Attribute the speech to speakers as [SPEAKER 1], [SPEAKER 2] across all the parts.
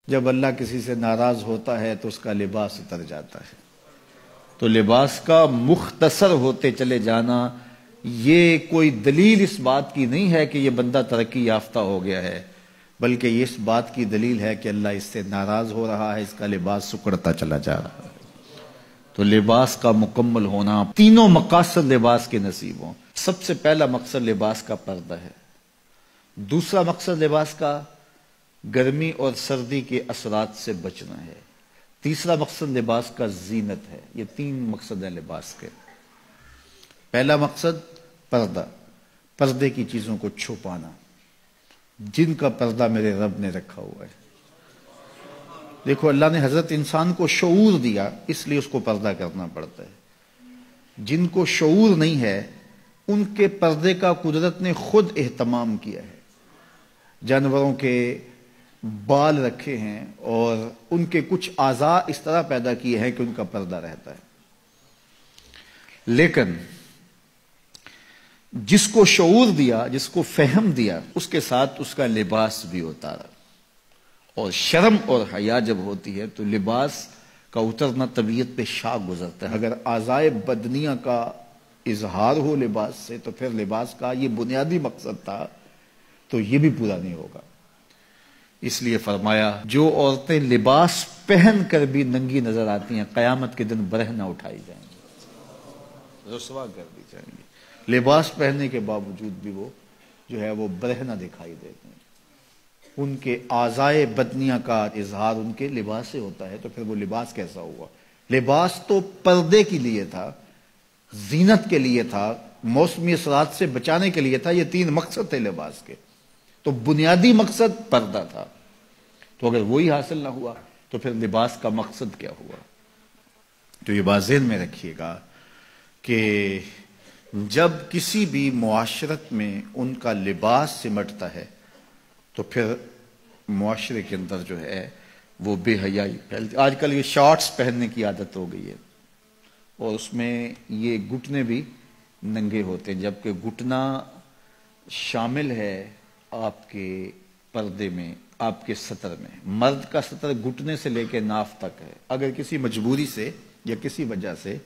[SPEAKER 1] جب اللہ کسی سے ناراض ہوتا ہے تو اس کا لباس اتر جاتا ہے. تو لباس کا مختصر ہوتے چلے جانا یہ کوئی دلیل اس بات کی نہیں ہے کہ یہ بندہ ترقی یافتہ ہو گیا ہے، بلکہ یہ اس بات کی دلیل ہے کہ اللہ اس سے ناراض ہو رہا ہے، اس کا لباس سکڑتا چلا جا رہا ہے. تو لباس کا مکمل ہونا، تینوں مقاصد لباس کے نصیب ہوں. سب سے پہلا مقصد لباس کا پردہ ہے. دوسرا مقصد لباس کا گرمی اور سردی کے اثرات سے بچنا ہے. تیسرا مقصد لباس کا زینت ہے. یہ تین مقصد ہیں لباس کے. پہلا مقصد پردہ، پردے کی چیزوں کو چھپانا، جن کا پردہ میرے رب نے رکھا ہوا ہے. دیکھو اللہ نے حضرت انسان کو شعور دیا، اس لیے اس کو پردہ کرنا پڑتا ہے. جن کو شعور نہیں ہے ان کے پردے کا قدرت نے خود اہتمام کیا ہے. جانوروں کے بال رکھے ہیں اور ان کے کچھ اعضاء اس طرح پیدا کیے ہیں کہ ان کا پردہ رہتا ہے. لیکن جس کو شعور دیا، جس کو فہم دیا، اس کے ساتھ اس کا لباس بھی اتارا. اور شرم اور حیا جب ہوتی ہے تو لباس کا اترنا طبیعت پہ شاہ گزرتا ہے. اگر اعضائے بدنیہ کا اظہار ہو لباس سے تو پھر لباس کا یہ بنیادی مقصد تھا تو یہ بھی پورا نہیں ہوگا. اس لیے فرمایا جو عورتیں لباس پہن کر بھی ننگی نظر آتی ہیں قیامت کے دن برہنہ اٹھائی جائیں گی، رسوا کر دی جائیں گی. لباس پہننے کے باوجود بھی وہ جو ہے وہ برہنہ دکھائی دیتے ہیں. ان کے اعضائے بدنیہ کا اظہار ان کے لباس سے ہوتا ہے تو پھر وہ لباس کیسا ہوا؟ لباس تو پردے کے لیے تھا، زینت کے لیے تھا، موسمی اثرات سے بچانے کے لیے تھا. یہ تین مقصد تھے لباس کے. تو بنیادی مقصد پردہ تھا. تو اگر وہی حاصل نہ ہوا تو پھر لباس کا مقصد کیا ہوا؟ تو یہ بات ذہن میں رکھیے گا کہ جب کسی بھی معاشرت میں ان کا لباس سمٹتا ہے تو پھر معاشرے کے اندر جو ہے وہ بے حیائی پھیلتی. آج کل یہ شارٹس پہننے کی عادت ہو گئی ہے اور اس میں یہ گھٹنے بھی ننگے ہوتے ہیں، جبکہ گھٹنا شامل ہے آپ کے پردے میں، آپ کے سطر میں. مرد کا سطر گھٹنے سے لے کے ناف تک ہے. اگر کسی مجبوری سے یا کسی وجہ سے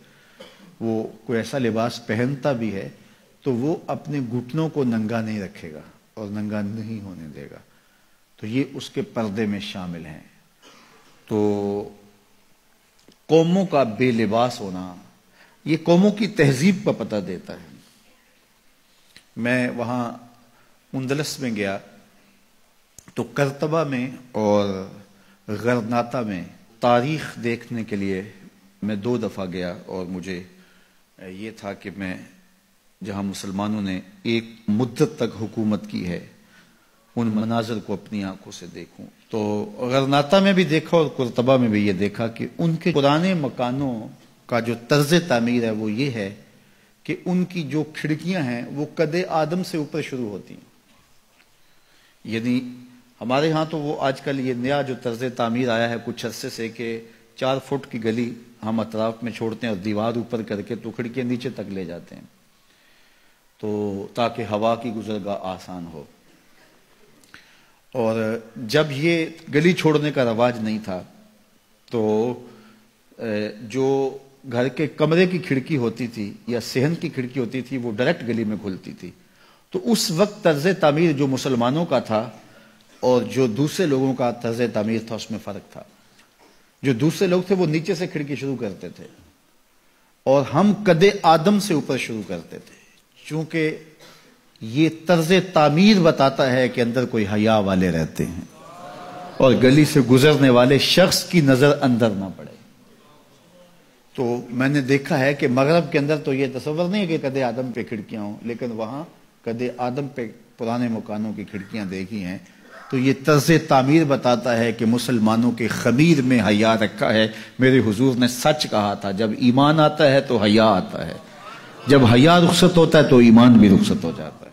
[SPEAKER 1] وہ کوئی ایسا لباس پہنتا بھی ہے تو وہ اپنے گھٹنوں کو ننگا نہیں رکھے گا اور ننگا نہیں ہونے دے گا. تو یہ اس کے پردے میں شامل ہیں. تو قوموں کا بے لباس ہونا یہ قوموں کی تہذیب کا پتہ دیتا ہے. میں وہاں اندلس میں گیا تو کرتبہ میں اور غرناطہ میں تاریخ دیکھنے کے لیے میں 2 دفعہ گیا. اور مجھے یہ تھا کہ میں جہاں مسلمانوں نے ایک مدت تک حکومت کی ہے ان مناظر کو اپنی آنکھوں سے دیکھوں. تو غرناطہ میں بھی دیکھا اور کرتبہ میں بھی یہ دیکھا کہ ان کے پرانے مکانوں کا جو طرز تعمیر ہے وہ یہ ہے کہ ان کی جو کھڑکیاں ہیں وہ قد آدم سے اوپر شروع ہوتی ہیں. یعنی ہمارے ہاں تو وہ آج کل یہ نیا جو طرز تعمیر آیا ہے کچھ عرصے سے کہ 4 فٹ کی گلی ہم اطراف میں چھوڑتے ہیں اور دیوار اوپر کر کے تو کھڑکیاں نیچے تک لے جاتے ہیں تو تاکہ ہوا کی گزرگاہ آسان ہو. اور جب یہ گلی چھوڑنے کا رواج نہیں تھا تو جو گھر کے کمرے کی کھڑکی ہوتی تھی یا صحن کی کھڑکی ہوتی تھی وہ ڈائریکٹ گلی میں کھلتی تھی. تو اس وقت طرز تعمیر جو مسلمانوں کا تھا اور جو دوسرے لوگوں کا طرز تعمیر تھا اس میں فرق تھا. جو دوسرے لوگ تھے وہ نیچے سے کھڑکی شروع کرتے تھے اور ہم قد آدم سے اوپر شروع کرتے تھے، چونکہ یہ طرز تعمیر بتاتا ہے کہ اندر کوئی حیا والے رہتے ہیں اور گلی سے گزرنے والے شخص کی نظر اندر نہ پڑے. تو میں نے دیکھا ہے کہ مغرب کے اندر تو یہ تصور نہیں ہے کہ قد آدم پہ کھڑکیاں ہوں، لیکن وہاں قد آدم پہ پرانے مکانوں کی کھڑکیاں دیکھی ہیں. تو یہ طرز تعمیر بتاتا ہے کہ مسلمانوں کے خمیر میں حیا رکھا ہے. میرے حضور نے سچ کہا تھا جب ایمان آتا ہے تو حیا آتا ہے، جب حیا رخصت ہوتا ہے تو ایمان بھی رخصت ہو جاتا ہے.